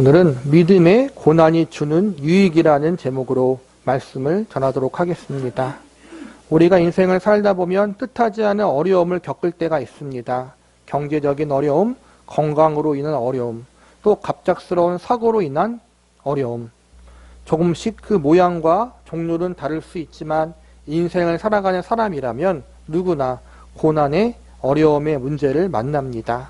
오늘은 믿음의 고난이 주는 유익이라는 제목으로 말씀을 전하도록 하겠습니다. 우리가 인생을 살다 보면 뜻하지 않은 어려움을 겪을 때가 있습니다. 경제적인 어려움, 건강으로 인한 어려움, 또 갑작스러운 사고로 인한 어려움. 조금씩 그 모양과 종류는 다를 수 있지만 인생을 살아가는 사람이라면 누구나 고난의 어려움의 문제를 만납니다.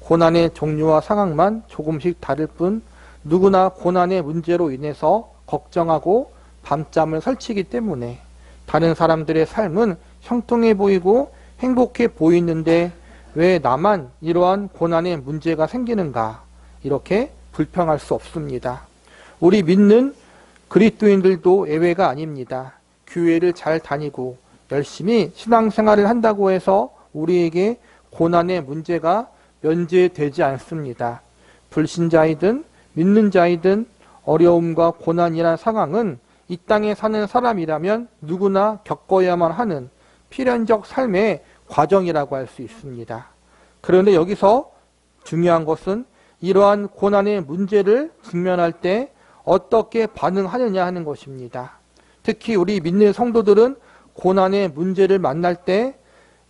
고난의 종류와 상황만 조금씩 다를 뿐 누구나 고난의 문제로 인해서 걱정하고 밤잠을 설치기 때문에 다른 사람들의 삶은 형통해 보이고 행복해 보이는데 왜 나만 이러한 고난의 문제가 생기는가, 이렇게 불평할 수 없습니다. 우리 믿는 그리스도인들도 예외가 아닙니다. 교회를 잘 다니고 열심히 신앙생활을 한다고 해서 우리에게 고난의 문제가 면제되지 않습니다. 불신자이든 믿는 자이든 어려움과 고난이란 상황은 이 땅에 사는 사람이라면 누구나 겪어야만 하는 필연적 삶의 과정이라고 할 수 있습니다. 그런데 여기서 중요한 것은 이러한 고난의 문제를 직면할 때 어떻게 반응하느냐 하는 것입니다. 특히 우리 믿는 성도들은 고난의 문제를 만날 때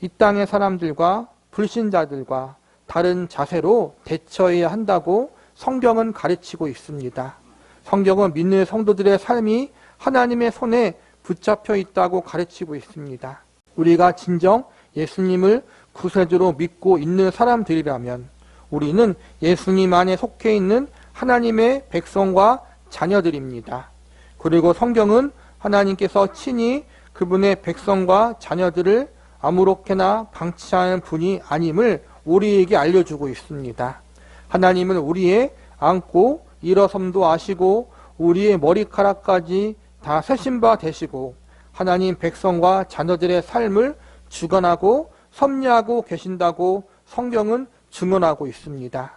이 땅의 사람들과 불신자들과 다른 자세로 대처해야 한다고 성경은 가르치고 있습니다. 성경은 믿는 성도들의 삶이 하나님의 손에 붙잡혀 있다고 가르치고 있습니다. 우리가 진정 예수님을 구세주로 믿고 있는 사람들이라면 우리는 예수님 안에 속해 있는 하나님의 백성과 자녀들입니다. 그리고 성경은 하나님께서 친히 그분의 백성과 자녀들을 아무렇게나 방치하는 분이 아님을 우리에게 알려주고 있습니다. 하나님은 우리의 안고 일어섬도 아시고 우리의 머리카락까지 다 세신 바 되시고 하나님 백성과 자녀들의 삶을 주관하고 섭리하고 계신다고 성경은 증언하고 있습니다.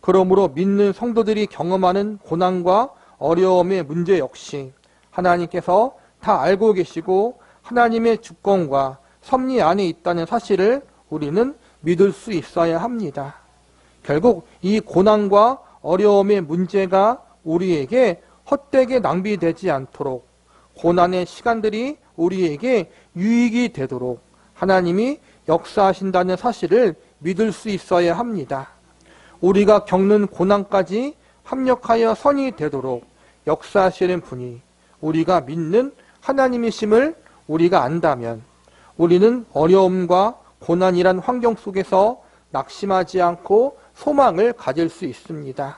그러므로 믿는 성도들이 경험하는 고난과 어려움의 문제 역시 하나님께서 다 알고 계시고 하나님의 주권과 섭리 안에 있다는 사실을 우리는 믿을 수 있어야 합니다. 결국 이 고난과 어려움의 문제가 우리에게 헛되게 낭비되지 않도록 고난의 시간들이 우리에게 유익이 되도록 하나님이 역사하신다는 사실을 믿을 수 있어야 합니다. 우리가 겪는 고난까지 합력하여 선이 되도록 역사하시는 분이 우리가 믿는 하나님이심을 우리가 안다면 우리는 어려움과 고난이란 환경 속에서 낙심하지 않고 소망을 가질 수 있습니다.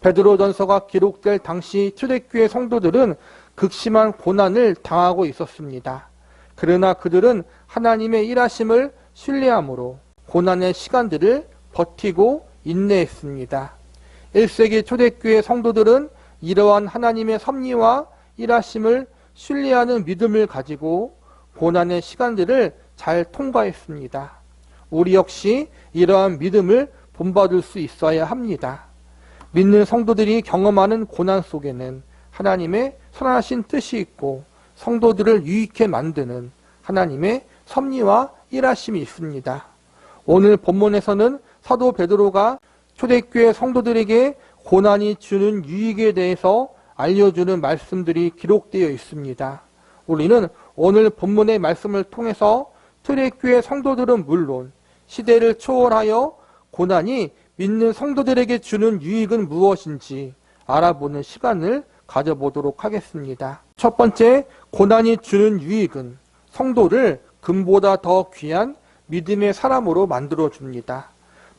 베드로전서가 기록될 당시 초대교회 성도들은 극심한 고난을 당하고 있었습니다. 그러나 그들은 하나님의 일하심을 신뢰함으로 고난의 시간들을 버티고 인내했습니다. 1세기 초대교회 성도들은 이러한 하나님의 섭리와 일하심을 신뢰하는 믿음을 가지고 고난의 시간들을 잘 통과했습니다. 우리 역시 이러한 믿음을 본받을 수 있어야 합니다. 믿는 성도들이 경험하는 고난 속에는 하나님의 선하신 뜻이 있고 성도들을 유익해 만드는 하나님의 섭리와 일하심이 있습니다. 오늘 본문에서는 사도 베드로가 초대교회 성도들에게 고난이 주는 유익에 대해서 알려주는 말씀들이 기록되어 있습니다. 우리는 오늘 본문의 말씀을 통해서 초대교회 성도들은 물론 시대를 초월하여 고난이 믿는 성도들에게 주는 유익은 무엇인지 알아보는 시간을 가져보도록 하겠습니다. 첫 번째, 고난이 주는 유익은 성도를 금보다 더 귀한 믿음의 사람으로 만들어줍니다.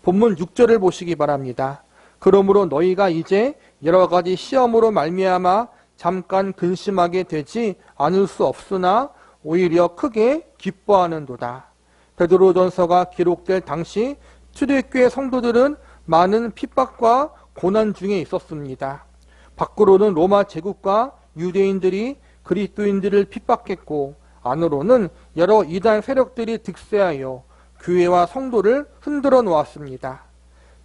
본문 6절을 보시기 바랍니다. 그러므로 너희가 이제 여러 가지 시험으로 말미암아 잠깐 근심하게 되지 않을 수 없으나 오히려 크게 기뻐하는도다. 베드로전서가 기록될 당시 초대교회 성도들은 많은 핍박과 고난 중에 있었습니다. 밖으로는 로마 제국과 유대인들이 그리스도인들을 핍박했고 안으로는 여러 이단 세력들이 득세하여 교회와 성도를 흔들어 놓았습니다.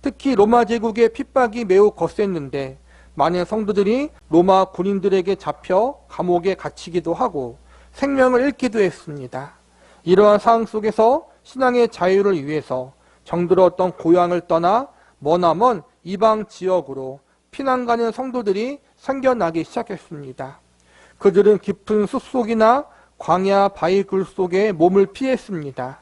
특히 로마 제국의 핍박이 매우 거셌는데 많은 성도들이 로마 군인들에게 잡혀 감옥에 갇히기도 하고 생명을 잃기도 했습니다. 이러한 상황 속에서 신앙의 자유를 위해서 정들었던 고향을 떠나 머나먼 이방 지역으로 피난 가는 성도들이 생겨나기 시작했습니다. 그들은 깊은 숲속이나 광야 바위 굴 속에 몸을 피했습니다.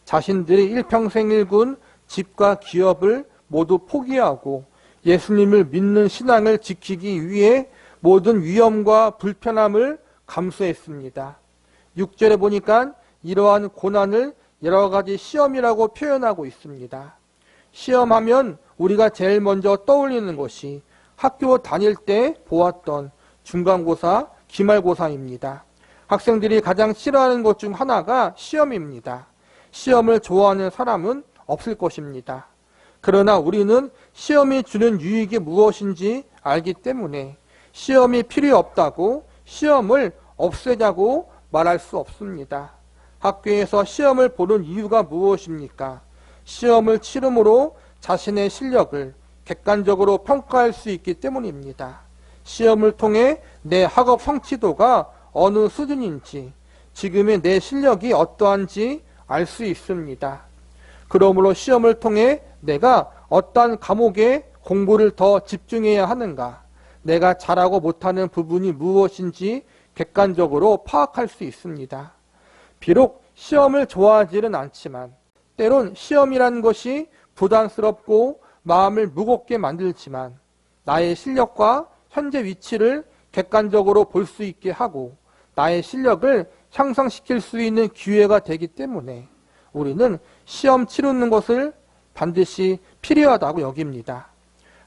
자신들이 일평생 일군 집과 기업을 모두 포기하고 예수님을 믿는 신앙을 지키기 위해 모든 위험과 불편함을 감수했습니다. 6절에 보니까 이러한 고난을 여러 가지 시험이라고 표현하고 있습니다. 시험하면 우리가 제일 먼저 떠올리는 것이 학교 다닐 때 보았던 중간고사, 기말고사입니다. 학생들이 가장 싫어하는 것 중 하나가 시험입니다. 시험을 좋아하는 사람은 없을 것입니다. 그러나 우리는 시험이 주는 유익이 무엇인지 알기 때문에 시험이 필요 없다고 시험을 없애자고 말할 수 없습니다. 학교에서 시험을 보는 이유가 무엇입니까? 시험을 치름으로 자신의 실력을 객관적으로 평가할 수 있기 때문입니다. 시험을 통해 내 학업 성취도가 어느 수준인지, 지금의 내 실력이 어떠한지 알 수 있습니다. 그러므로 시험을 통해 내가 어떠한 과목에 공부를 더 집중해야 하는가, 내가 잘하고 못하는 부분이 무엇인지 객관적으로 파악할 수 있습니다. 비록 시험을 좋아하지는 않지만 때론 시험이라는 것이 부담스럽고 마음을 무겁게 만들지만 나의 실력과 현재 위치를 객관적으로 볼 수 있게 하고 나의 실력을 향상시킬 수 있는 기회가 되기 때문에 우리는 시험 치르는 것을 반드시 필요하다고 여깁니다.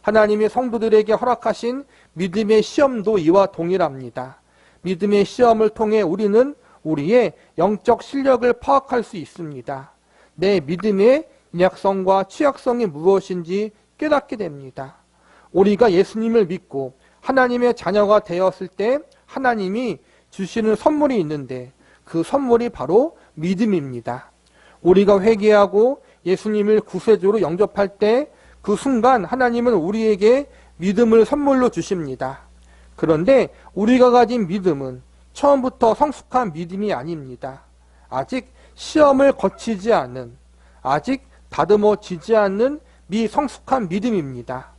하나님이 성도들에게 허락하신 믿음의 시험도 이와 동일합니다. 믿음의 시험을 통해 우리는 우리의 영적 실력을 파악할 수 있습니다. 내 믿음의 연약성과 취약성이 무엇인지 깨닫게 됩니다. 우리가 예수님을 믿고 하나님의 자녀가 되었을 때 하나님이 주시는 선물이 있는데 그 선물이 바로 믿음입니다. 우리가 회개하고 예수님을 구세주로 영접할 때 그 순간 하나님은 우리에게 믿음을 선물로 주십니다. 그런데 우리가 가진 믿음은 처음부터 성숙한 믿음이 아닙니다. 아직 시험을 거치지 않은, 아직 다듬어지지 않는 미성숙한 믿음입니다.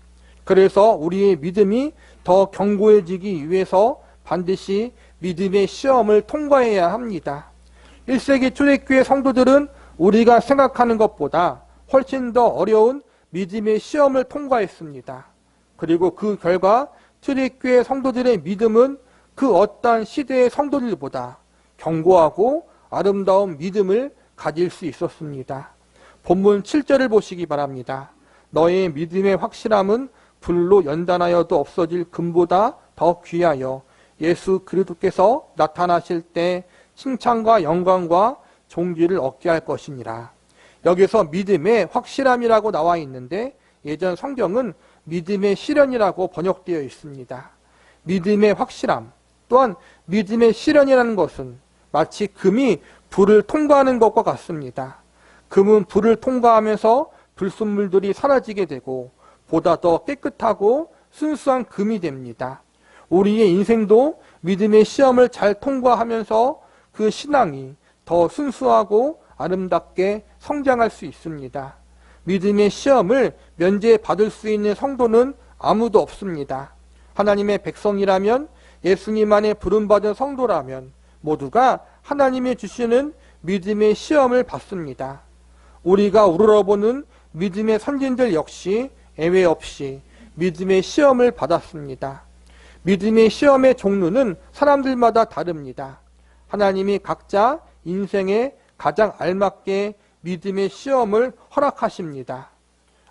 그래서 우리의 믿음이 더 견고해지기 위해서 반드시 믿음의 시험을 통과해야 합니다. 1세기 초대교회 성도들은 우리가 생각하는 것보다 훨씬 더 어려운 믿음의 시험을 통과했습니다. 그리고 그 결과 초대교회 성도들의 믿음은 그 어떠한 시대의 성도들보다 견고하고 아름다운 믿음을 가질 수 있었습니다. 본문 7절을 보시기 바랍니다. 너의 믿음의 확실함은 불로 연단하여도 없어질 금보다 더 귀하여 예수 그리스도께서 나타나실 때 칭찬과 영광과 존귀를 얻게 할 것이니라. 여기서 믿음의 확실함이라고 나와 있는데 예전 성경은 믿음의 실현이라고 번역되어 있습니다. 믿음의 확실함, 또한 믿음의 실현이라는 것은 마치 금이 불을 통과하는 것과 같습니다. 금은 불을 통과하면서 불순물들이 사라지게 되고 보다 더 깨끗하고 순수한 금이 됩니다. 우리의 인생도 믿음의 시험을 잘 통과하면서 그 신앙이 더 순수하고 아름답게 성장할 수 있습니다. 믿음의 시험을 면제받을 수 있는 성도는 아무도 없습니다. 하나님의 백성이라면, 예수님 안에 부름받은 성도라면 모두가 하나님이 주시는 믿음의 시험을 받습니다. 우리가 우러러보는 믿음의 선진들 역시 예외 없이 믿음의 시험을 받았습니다. 믿음의 시험의 종류는 사람들마다 다릅니다. 하나님이 각자 인생에 가장 알맞게 믿음의 시험을 허락하십니다.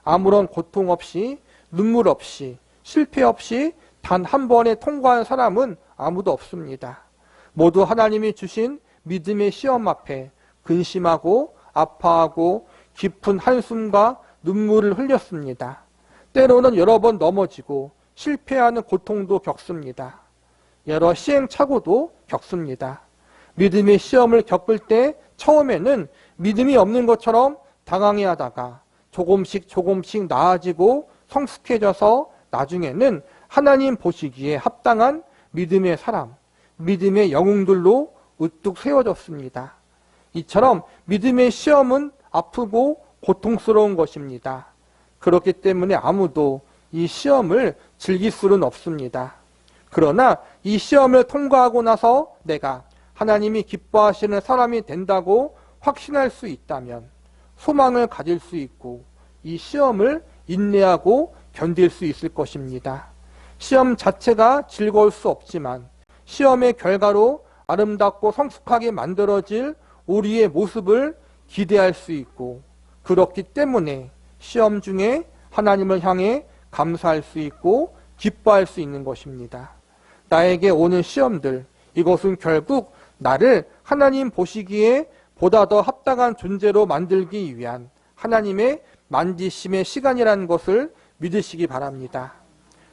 아무런 고통 없이, 눈물 없이, 실패 없이 단 한 번에 통과한 사람은 아무도 없습니다. 모두 하나님이 주신 믿음의 시험 앞에 근심하고 아파하고 깊은 한숨과 눈물을 흘렸습니다. 때로는 여러 번 넘어지고 실패하는 고통도 겪습니다. 여러 시행착오도 겪습니다. 믿음의 시험을 겪을 때 처음에는 믿음이 없는 것처럼 당황해하다가 조금씩 나아지고 성숙해져서 나중에는 하나님 보시기에 합당한 믿음의 사람, 믿음의 영웅들로 우뚝 세워졌습니다. 이처럼 믿음의 시험은 아프고 고통스러운 것입니다. 그렇기 때문에 아무도 이 시험을 즐길 수는 없습니다. 그러나 이 시험을 통과하고 나서 내가 하나님이 기뻐하시는 사람이 된다고 확신할 수 있다면 소망을 가질 수 있고 이 시험을 인내하고 견딜 수 있을 것입니다. 시험 자체가 즐거울 수 없지만 시험의 결과로 아름답고 성숙하게 만들어질 우리의 모습을 기대할 수 있고, 그렇기 때문에 시험 중에 하나님을 향해 감사할 수 있고 기뻐할 수 있는 것입니다. 나에게 오는 시험들, 이것은 결국 나를 하나님 보시기에 보다 더 합당한 존재로 만들기 위한 하나님의 만지심의 시간이라는 것을 믿으시기 바랍니다.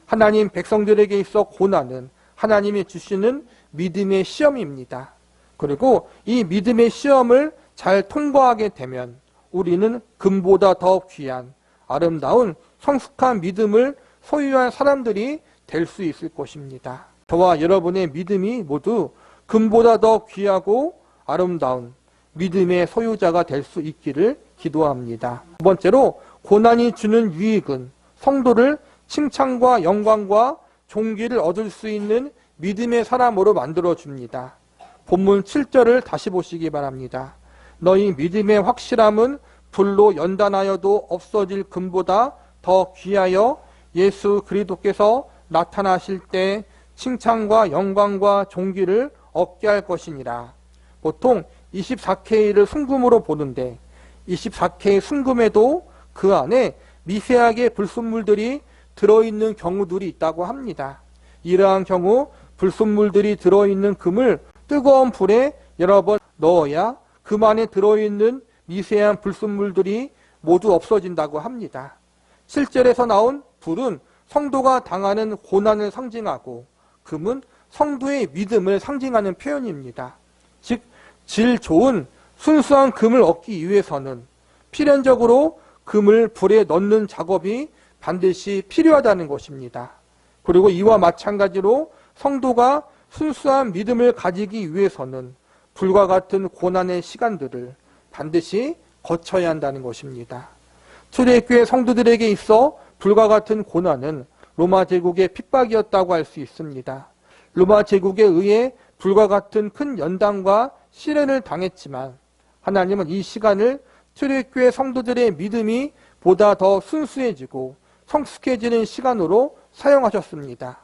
하나님 백성들에게 있어 고난은 하나님이 주시는 믿음의 시험입니다. 그리고 이 믿음의 시험을 잘 통과하게 되면 우리는 금보다 더 귀한 아름다운 성숙한 믿음을 소유한 사람들이 될 수 있을 것입니다. 저와 여러분의 믿음이 모두 금보다 더 귀하고 아름다운 믿음의 소유자가 될 수 있기를 기도합니다. 두 번째로, 고난이 주는 유익은 성도를 칭찬과 영광과 존귀를 얻을 수 있는 믿음의 사람으로 만들어줍니다. 본문 7절을 다시 보시기 바랍니다. 너희 믿음의 확실함은 불로 연단하여도 없어질 금보다 더 귀하여 예수 그리스도께서 나타나실 때 칭찬과 영광과 존귀를 얻게 할 것이니라. 보통 24K를 순금으로 보는데 24K 순금에도 그 안에 미세하게 불순물들이 들어있는 경우들이 있다고 합니다. 이러한 경우 불순물들이 들어있는 금을 뜨거운 불에 여러 번 넣어야 금 안에 들어있는 미세한 불순물들이 모두 없어진다고 합니다. 7절에서 나온 불은 성도가 당하는 고난을 상징하고 금은 성도의 믿음을 상징하는 표현입니다. 즉, 질 좋은 순수한 금을 얻기 위해서는 필연적으로 금을 불에 넣는 작업이 반드시 필요하다는 것입니다. 그리고 이와 마찬가지로 성도가 순수한 믿음을 가지기 위해서는 불과 같은 고난의 시간들을 반드시 거쳐야 한다는 것입니다. 초대교회 성도들에게 있어 불과 같은 고난은 로마 제국의 핍박이었다고 할 수 있습니다. 로마 제국에 의해 불과 같은 큰 연단과 시련을 당했지만 하나님은 이 시간을 초대교회 성도들의 믿음이 보다 더 순수해지고 성숙해지는 시간으로 사용하셨습니다.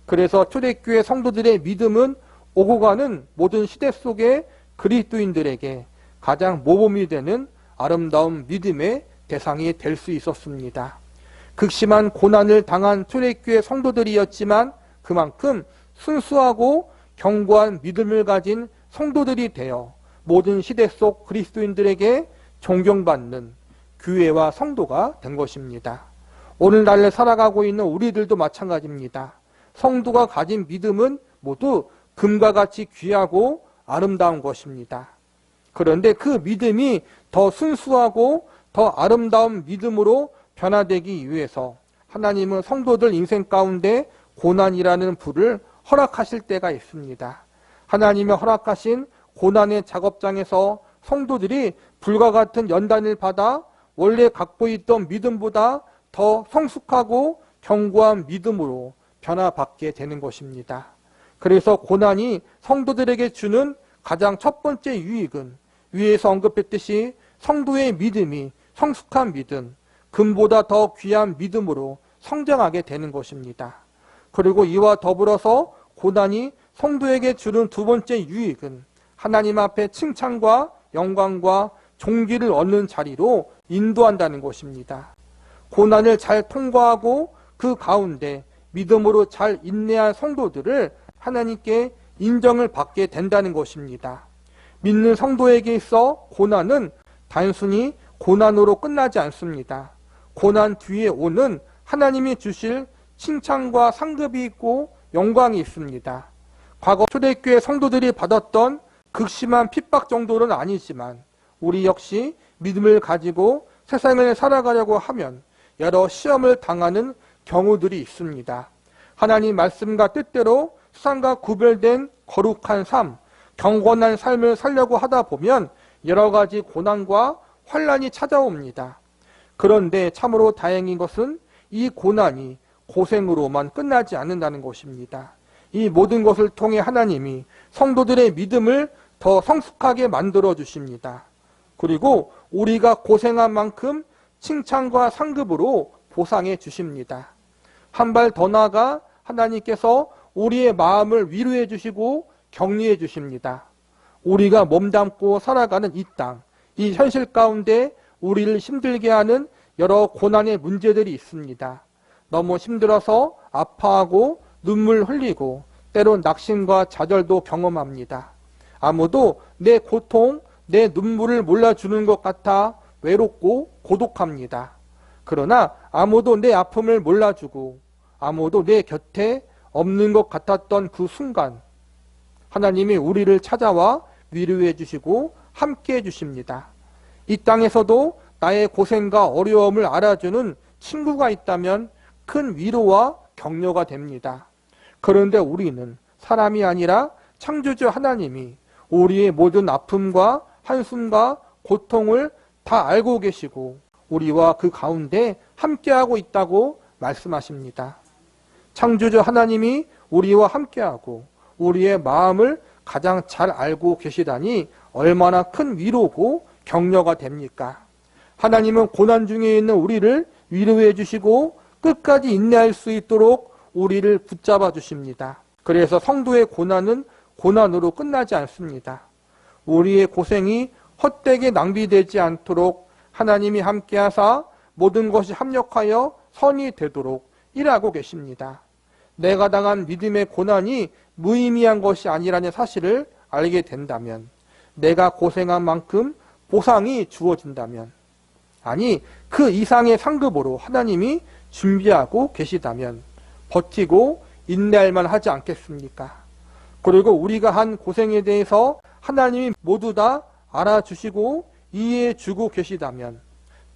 그래서 초대교회 성도들의 믿음은 오고 가는 모든 시대 속의 그리스도인들에게 가장 모범이 되는 아름다운 믿음의 대상이 될 수 있었습니다. 극심한 고난을 당한 초대교회 성도들이었지만 그만큼 순수하고 견고한 믿음을 가진 성도들이 되어 모든 시대 속 그리스도인들에게 존경받는 교회와 성도가 된 것입니다. 오늘날을 살아가고 있는 우리들도 마찬가지입니다. 성도가 가진 믿음은 모두 금과 같이 귀하고 아름다운 것입니다. 그런데 그 믿음이 더 순수하고 더 아름다운 믿음으로 변화되기 위해서 하나님은 성도들 인생 가운데 고난이라는 불을 허락하실 때가 있습니다. 하나님이 허락하신 고난의 작업장에서 성도들이 불과 같은 연단을 받아 원래 갖고 있던 믿음보다 더 성숙하고 견고한 믿음으로 변화받게 되는 것입니다. 그래서 고난이 성도들에게 주는 가장 첫 번째 유익은 위에서 언급했듯이 성도의 믿음이 성숙한 믿음, 금보다 더 귀한 믿음으로 성장하게 되는 것입니다. 그리고 이와 더불어서 고난이 성도에게 주는 두 번째 유익은 하나님 앞에 칭찬과 영광과 존귀를 얻는 자리로 인도한다는 것입니다. 고난을 잘 통과하고 그 가운데 믿음으로 잘 인내한 성도들을 하나님께 인정을 받게 된다는 것입니다. 믿는 성도에게 있어 고난은 단순히 고난으로 끝나지 않습니다. 고난 뒤에 오는 하나님이 주실 칭찬과 상급이 있고 영광이 있습니다. 과거 초대교회 성도들이 받았던 극심한 핍박 정도는 아니지만 우리 역시 믿음을 가지고 세상을 살아가려고 하면 여러 시험을 당하는 경우들이 있습니다. 하나님 말씀과 뜻대로 세상과 구별된 거룩한 삶, 경건한 삶을 살려고 하다 보면 여러 가지 고난과 환난이 찾아옵니다. 그런데 참으로 다행인 것은 이 고난이 고생으로만 끝나지 않는다는 것입니다. 이 모든 것을 통해 하나님이 성도들의 믿음을 더 성숙하게 만들어 주십니다. 그리고 우리가 고생한 만큼 칭찬과 상급으로 보상해 주십니다. 한 발 더 나아가 하나님께서 우리의 마음을 위로해 주시고 격려해 주십니다. 우리가 몸담고 살아가는 이 땅, 이 현실 가운데 우리를 힘들게 하는 여러 고난의 문제들이 있습니다. 너무 힘들어서 아파하고 눈물 흘리고 때론 낙심과 좌절도 경험합니다. 아무도 내 고통, 내 눈물을 몰라주는 것 같아 외롭고 고독합니다. 그러나 아무도 내 아픔을 몰라주고 아무도 내 곁에 없는 것 같았던 그 순간 하나님이 우리를 찾아와 위로해 주시고 함께 해 주십니다. 이 땅에서도 나의 고생과 어려움을 알아주는 친구가 있다면 큰 위로와 격려가 됩니다. 그런데 우리는 사람이 아니라 창조주 하나님이 우리의 모든 아픔과 한숨과 고통을 다 알고 계시고 우리와 그 가운데 함께하고 있다고 말씀하십니다. 창조주 하나님이 우리와 함께하고 우리의 마음을 가장 잘 알고 계시다니 얼마나 큰 위로고 격려가 됩니까? 하나님은 고난 중에 있는 우리를 위로해 주시고 끝까지 인내할 수 있도록 우리를 붙잡아 주십니다. 그래서 성도의 고난은 고난으로 끝나지 않습니다. 우리의 고생이 헛되게 낭비되지 않도록 하나님이 함께하사 모든 것이 합력하여 선이 되도록 일하고 계십니다. 내가 당한 믿음의 고난이 무의미한 것이 아니라는 사실을 알게 된다면, 내가 고생한 만큼 보상이 주어진다면, 아니 그 이상의 상급으로 하나님이 준비하고 계시다면 버티고 인내할 만하지 않겠습니까? 그리고 우리가 한 고생에 대해서 하나님이 모두 다 알아주시고 이해해 주고 계시다면,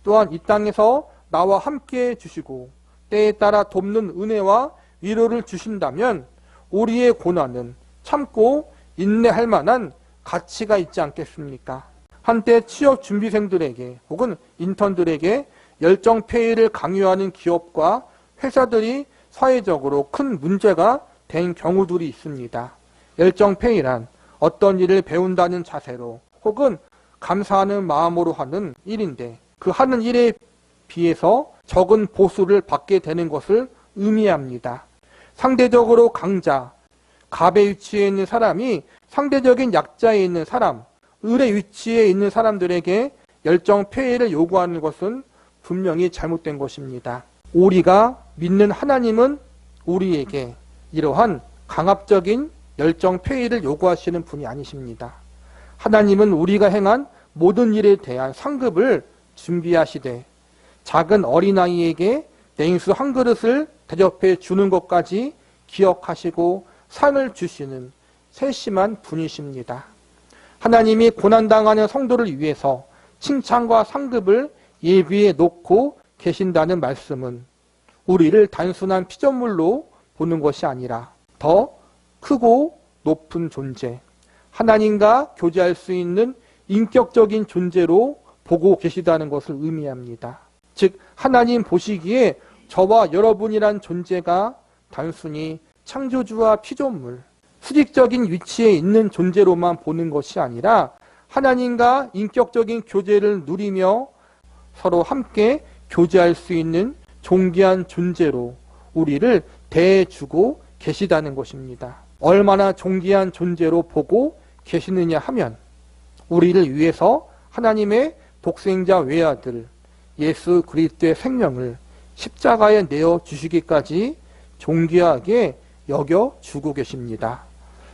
또한 이 땅에서 나와 함께 해주시고 때에 따라 돕는 은혜와 위로를 주신다면 우리의 고난은 참고 인내할 만한 가치가 있지 않겠습니까? 한때 취업 준비생들에게 혹은 인턴들에게 열정 페이를 강요하는 기업과 회사들이 사회적으로 큰 문제가 된 경우들이 있습니다. 열정 페이란 어떤 일을 배운다는 자세로 혹은 감사하는 마음으로 하는 일인데, 그 하는 일에 비해서 적은 보수를 받게 되는 것을 의미합니다. 상대적으로 강자, 갑의 위치에 있는 사람이 상대적인 약자에 있는 사람, 을의 위치에 있는 사람들에게 열정 폐해를 요구하는 것은 분명히 잘못된 것입니다. 우리가 믿는 하나님은 우리에게 이러한 강압적인 열정 폐해를 요구하시는 분이 아니십니다. 하나님은 우리가 행한 모든 일에 대한 상급을 준비하시되 작은 어린아이에게 냉수 한 그릇을 대접해 주는 것까지 기억하시고 상을 주시는 세심한 분이십니다. 하나님이 고난당하는 성도를 위해서 칭찬과 상급을 예비해 놓고 계신다는 말씀은 우리를 단순한 피조물로 보는 것이 아니라 더 크고 높은 존재, 하나님과 교제할 수 있는 인격적인 존재로 보고 계시다는 것을 의미합니다. 즉 하나님 보시기에 저와 여러분이란 존재가 단순히 창조주와 피조물, 수직적인 위치에 있는 존재로만 보는 것이 아니라 하나님과 인격적인 교제를 누리며 서로 함께 교제할 수 있는 존귀한 존재로 우리를 대해주고 계시다는 것입니다. 얼마나 존귀한 존재로 보고 계시느냐 하면 우리를 위해서 하나님의 독생자 외아들 예수 그리스도의 생명을 십자가에 내어 주시기까지 존귀하게 여겨주고 계십니다.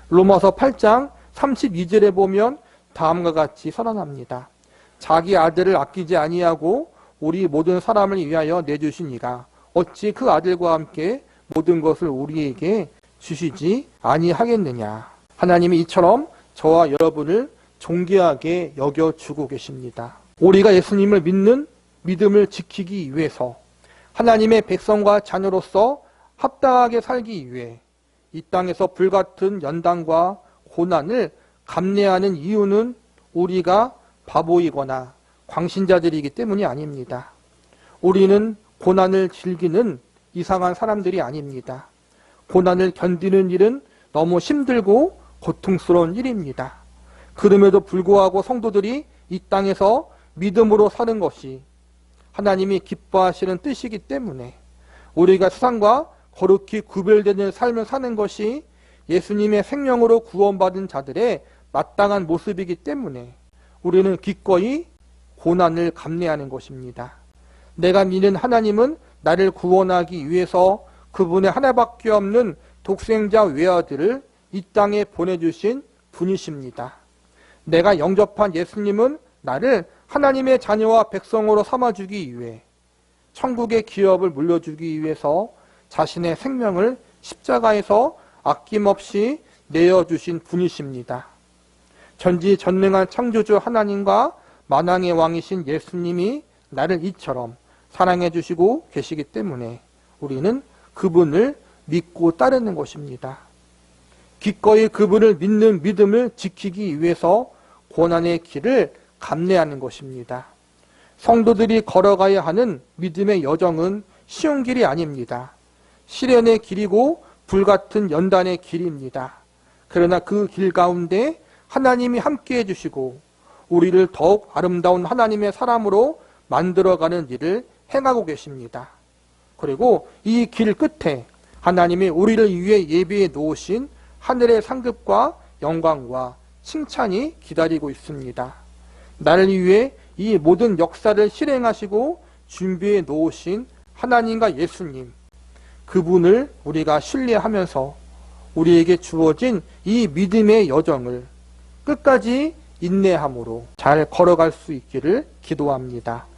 로마서 8장 32절에 보면 다음과 같이 선언합니다. 자기 아들을 아끼지 아니하고 우리 모든 사람을 위하여 내주시니가 어찌 그 아들과 함께 모든 것을 우리에게 주시지 아니하겠느냐. 하나님이 이처럼 저와 여러분을 존귀하게 여겨주고 계십니다. 우리가 예수님을 믿는 믿음을 지키기 위해서 하나님의 백성과 자녀로서 합당하게 살기 위해 이 땅에서 불같은 연단과 고난을 감내하는 이유는 우리가 바보이거나 광신자들이기 때문이 아닙니다. 우리는 고난을 즐기는 이상한 사람들이 아닙니다. 고난을 견디는 일은 너무 힘들고 고통스러운 일입니다. 그럼에도 불구하고 성도들이 이 땅에서 믿음으로 사는 것이 하나님이 기뻐하시는 뜻이기 때문에 우리가 세상과 거룩히 구별되는 삶을 사는 것이 예수님의 생명으로 구원받은 자들의 마땅한 모습이기 때문에 우리는 기꺼이 고난을 감내하는 것입니다. 내가 믿는 하나님은 나를 구원하기 위해서 그분의 하나밖에 없는 독생자 외아들을 이 땅에 보내주신 분이십니다. 내가 영접한 예수님은 나를 하나님의 자녀와 백성으로 삼아주기 위해 천국의 기업을 물려주기 위해서 자신의 생명을 십자가에서 아낌없이 내어주신 분이십니다. 전지전능한 창조주 하나님과 만왕의 왕이신 예수님이 나를 이처럼 사랑해 주시고 계시기 때문에 우리는 그분을 믿고 따르는 것입니다. 기꺼이 그분을 믿는 믿음을 지키기 위해서 고난의 길을 감내하는 것입니다. 성도들이 걸어가야 하는 믿음의 여정은 쉬운 길이 아닙니다. 시련의 길이고 불같은 연단의 길입니다. 그러나 그 길 가운데 하나님이 함께해 주시고 우리를 더욱 아름다운 하나님의 사람으로 만들어가는 일을 행하고 계십니다. 그리고 이 길 끝에 하나님이 우리를 위해 예비해 놓으신 하늘의 상급과 영광과 칭찬이 기다리고 있습니다. 나를 위해 이 모든 역사를 실행하시고 준비해 놓으신 하나님과 예수님, 그분을 우리가 신뢰하면서 우리에게 주어진 이 믿음의 여정을 끝까지 인내함으로 잘 걸어갈 수 있기를 기도합니다.